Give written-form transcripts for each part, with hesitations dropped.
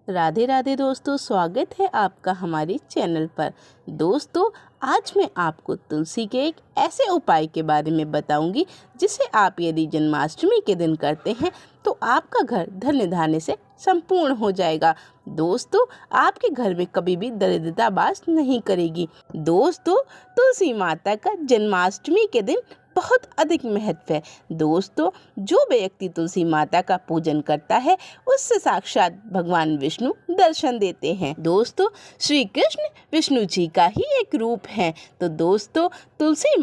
राधे राधे दोस्तों, स्वागत है आपका हमारे चैनल पर। दोस्तों, आज मैं आपको तुलसी के एक ऐसे उपाय के बारे में बताऊंगी जिसे आप यदि जन्माष्टमी के दिन करते हैं तो आपका घर धन्य धान्य से संपूर्ण हो जाएगा। दोस्तों, आपके घर में कभी भी दरिद्रता वास नहीं करेगी। दोस्तों, तुलसी माता का जन्माष्टमी के दिन बहुत अधिक महत्व है। दोस्तों, जो व्यक्ति तुलसी माता का पूजन करता है उससे साक्षात भगवान विष्णु दर्शन देते हैं। दोस्तों, श्री कृष्ण विष्णु जी का ही एक रूप है। तो दोस्तों, तुलसी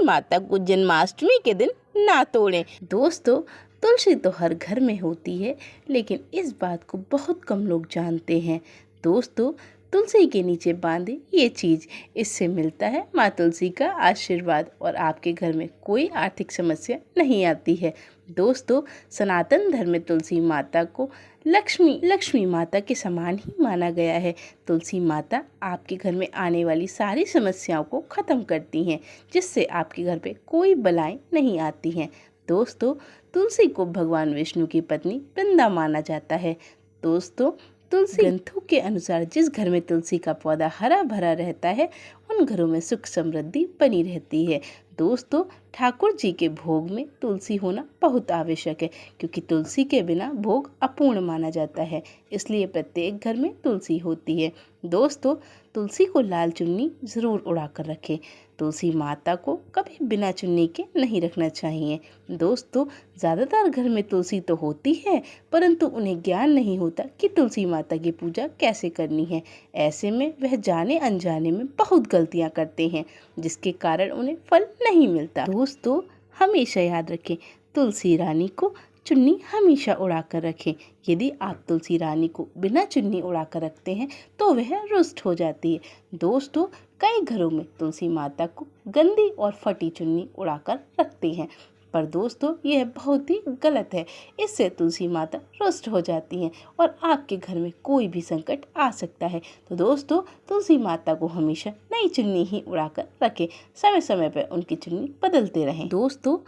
माता को जन्माष्टमी के दिन ना तोड़ें। दोस्तों, तुलसी तो हर घर में होती है, लेकिन इस बात को बहुत कम लोग जानते हैं। दोस्तों, तुलसी के नीचे बांधे ये चीज़, इससे मिलता है माँ तुलसी का आशीर्वाद और आपके घर में कोई आर्थिक समस्या नहीं आती है। दोस्तों, सनातन धर्म में तुलसी माता को लक्ष्मी माता के समान ही माना गया है। तुलसी माता आपके घर में आने वाली सारी समस्याओं को ख़त्म करती हैं, जिससे आपके घर पे कोई बलाएं नहीं आती हैं। दोस्तों, तुलसी को भगवान विष्णु की पत्नी वृंदा माना जाता है। दोस्तों, तुलसी ग्रंथों के अनुसार जिस घर में तुलसी का पौधा हरा भरा रहता है उन घरों में सुख समृद्धि बनी रहती है। दोस्तों, ठाकुर जी के भोग में तुलसी होना बहुत आवश्यक है, क्योंकि तुलसी के बिना भोग अपूर्ण माना जाता है। इसलिए प्रत्येक घर में तुलसी होती है। दोस्तों, तुलसी को लाल चुन्नी ज़रूर उड़ाकर रखें। तुलसी माता को कभी बिना चुन्नी के नहीं रखना चाहिए। दोस्तों, ज़्यादातर घर में तुलसी तो होती है, परंतु उन्हें ज्ञान नहीं होता कि तुलसी माता की पूजा कैसे करनी है। ऐसे में वह जाने अनजाने में बहुत गलतियां करते हैं, जिसके कारण उन्हें फल नहीं मिलता। दोस्तों, हमेशा याद रखें, तुलसी रानी को चुन्नी हमेशा उड़ाकर रखें। यदि आप तुलसी रानी को बिना चुन्नी उड़ाकर रखते हैं तो वह रुष्ट हो जाती है। दोस्तों, कई घरों में तुलसी माता को गंदी और फटी चुन्नी उड़ाकर रखते हैं, पर दोस्तों यह बहुत ही गलत है। इससे तुलसी माता रुष्ट हो जाती हैं और आपके घर में कोई भी संकट आ सकता है। तो दोस्तों, तुलसी माता को हमेशा नई चुन्नी ही उड़ाकर रखें। समय समय पर उनकी चुन्नी बदलते रहें। दोस्तों,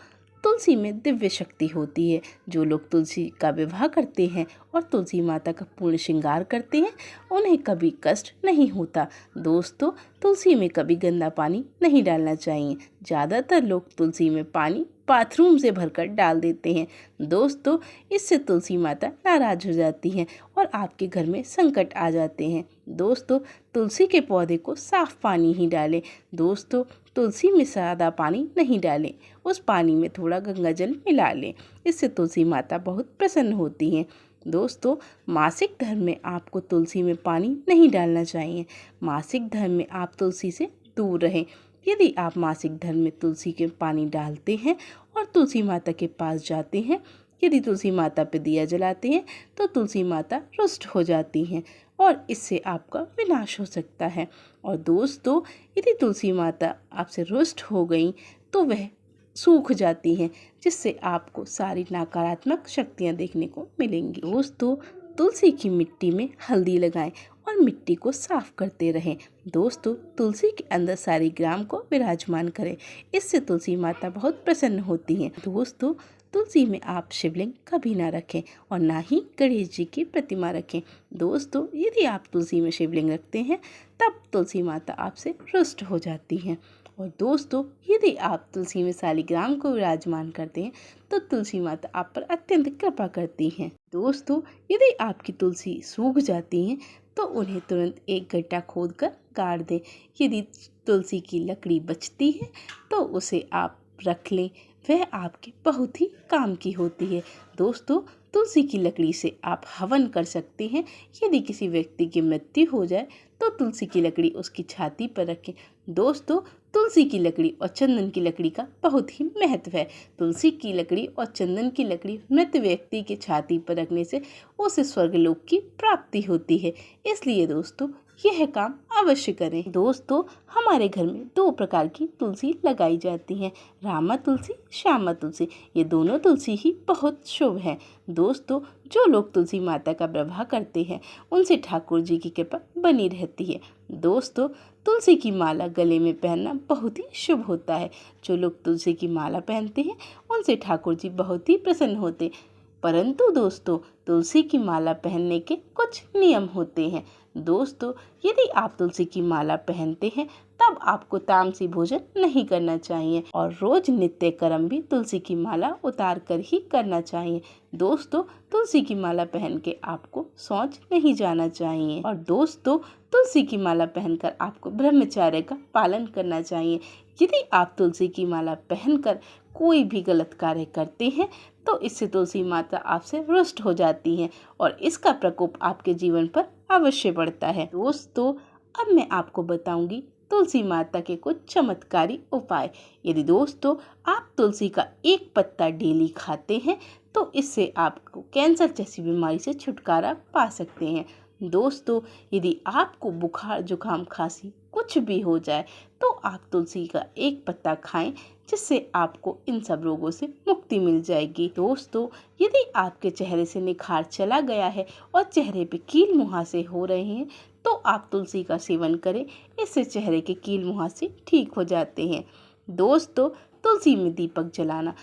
तुलसी में दिव्य शक्ति होती है। जो लोग तुलसी का विवाह करते हैं और तुलसी माता का पूर्ण श्रृंगार करते हैं उन्हें कभी कष्ट नहीं होता। दोस्तों, तुलसी में कभी गंदा पानी नहीं डालना चाहिए। ज़्यादातर लोग तुलसी में पानी बाथरूम से भरकर डाल देते हैं। दोस्तों, इससे तुलसी माता नाराज हो जाती हैं और आपके घर में संकट आ जाते हैं। दोस्तों, तुलसी के पौधे को साफ पानी ही डालें। दोस्तों, तुलसी में सादा पानी नहीं डालें, उस पानी में थोड़ा गंगा जल मिला लें। इससे तुलसी माता बहुत प्रसन्न होती हैं। दोस्तों, मासिक धर्म में आपको तुलसी में पानी नहीं डालना चाहिए। मासिक धर्म में आप तुलसी से दूर रहें। यदि आप मासिक धर्म में तुलसी के पानी डालते हैं और तुलसी माता के पास जाते हैं, यदि तुलसी माता पे दिया जलाते हैं तो तुलसी माता रुष्ट हो जाती हैं और इससे आपका विनाश हो सकता है। और दोस्तों, यदि तुलसी माता आपसे रुष्ट हो गई तो वह सूख जाती हैं, जिससे आपको सारी नकारात्मक शक्तियाँ देखने को मिलेंगी। दोस्तों, तुलसी की मिट्टी में हल्दी लगाएं और मिट्टी को साफ करते रहें। दोस्तों, तुलसी के अंदर सालिग्राम को विराजमान करें, इससे तुलसी माता बहुत प्रसन्न होती हैं। दोस्तों, तुलसी में आप शिवलिंग कभी ना रखें और ना ही गणेश जी की प्रतिमा रखें। दोस्तों, यदि आप तुलसी में शिवलिंग रखते हैं तब तुलसी माता आपसे रुष्ट हो जाती हैं। और दोस्तों, यदि आप तुलसी में सालिग्राम को विराजमान करते हैं तो तुलसी माता आप पर अत्यंत कृपा करती हैं। दोस्तों, यदि आपकी तुलसी सूख जाती हैं तो उन्हें तुरंत एक गड्ढा खोदकर गाड़ दें। यदि तुलसी की लकड़ी बचती है तो उसे आप रख लें, वह आपके बहुत ही काम की होती है। दोस्तों, तुलसी की लकड़ी से आप हवन कर सकते हैं। यदि किसी व्यक्ति की मृत्यु हो जाए तो तुलसी की लकड़ी उसकी छाती पर रखें। दोस्तों, तुलसी की लकड़ी और चंदन की लकड़ी का बहुत ही महत्व है। तुलसी की लकड़ी और चंदन की लकड़ी मृत व्यक्ति की छाती पर रखने से उसे स्वर्गलोक की प्राप्ति होती है। इसलिए दोस्तों, यह काम अवश्य करें। दोस्तों, हमारे घर में 2 प्रकार की तुलसी लगाई जाती हैं, रामा तुलसी, श्यामा तुलसी। ये दोनों तुलसी ही बहुत शुभ हैं। दोस्तों, जो लोग तुलसी माता का विवाह करते हैं उनसे ठाकुर जी की कृपा बनी रहती है। दोस्तों, तुलसी की माला गले में पहनना बहुत ही शुभ होता है। जो लोग तुलसी की माला पहनते हैं उनसे ठाकुर जी बहुत ही प्रसन्न होते हैं। परंतु दोस्तों तुलसी की माला पहनने के कुछ नियम होते हैं। दोस्तों यदि आप तुलसी की माला पहनते हैं तब आपको तामसी भोजन नहीं करना चाहिए और रोज नित्य कर्म भी तुलसी की माला उतार कर ही करना चाहिए। दोस्तों तुलसी की माला पहन के आपको शौच नहीं जाना चाहिए और दोस्तों तुलसी की माला पहनकर आपको ब्रह्मचर्य का पालन करना चाहिए। यदि आप तुलसी की माला पहनकर कोई भी गलत कार्य करते हैं तो इससे तुलसी माता आपसे रुष्ट हो जाती हैं और इसका प्रकोप आपके जीवन पर अवश्य पड़ता है। दोस्तों अब मैं आपको बताऊंगी तुलसी माता के कुछ चमत्कारी उपाय। यदि दोस्तों आप तुलसी का एक पत्ता डेली खाते हैं तो इससे आपको कैंसर जैसी बीमारी से छुटकारा पा सकते हैं। दोस्तों यदि आपको बुखार जुकाम खांसी कुछ भी हो जाए तो आप तुलसी का एक पत्ता खाएं जिससे आपको इन सब रोगों से मुक्ति मिल जाएगी। दोस्तों यदि आपके चेहरे से निखार चला गया है और चेहरे पे कील मुहासे हो रहे हैं तो आप तुलसी का सेवन करें, इससे चेहरे के कील मुहासे ठीक हो जाते हैं। दोस्तों तुलसी में दीपक जलाना।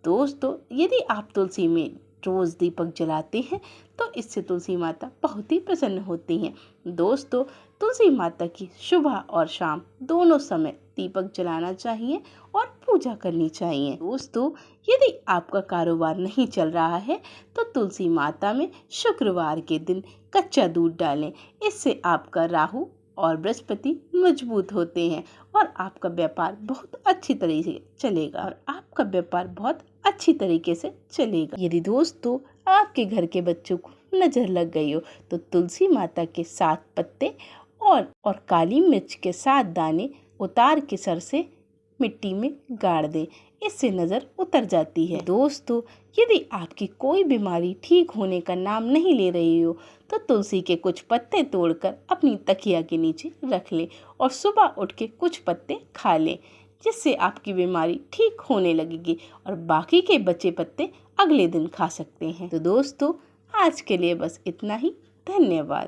दोस्तों यदि आप तुलसी में रोज दीपक जलाते हैं तो इससे तुलसी माता बहुत ही प्रसन्न होती हैं। दोस्तों तुलसी माता की सुबह और शाम दोनों समय दीपक जलाना चाहिए और पूजा करनी चाहिए। दोस्तों यदि आपका कारोबार नहीं चल रहा है तो तुलसी माता में शुक्रवार के दिन कच्चा दूध डालें, इससे आपका राहु और बृहस्पति मजबूत होते हैं और आपका व्यापार बहुत अच्छी तरीके से चलेगा। यदि दोस्तों आपके घर के बच्चों को नजर लग गई हो तो तुलसी माता के 7 पत्ते और काली मिर्च के 7 दाने उतार के सर से मिट्टी में गाड़ दें, इससे नज़र उतर जाती है। दोस्तों यदि आपकी कोई बीमारी ठीक होने का नाम नहीं ले रही हो तो तुलसी के कुछ पत्ते तोड़कर अपनी तकिया के नीचे रख लें और सुबह उठ के कुछ पत्ते खा लें, जिससे आपकी बीमारी ठीक होने लगेगी और बाकी के बचे पत्ते अगले दिन खा सकते हैं। तो दोस्तों आज के लिए बस इतना ही। धन्यवाद।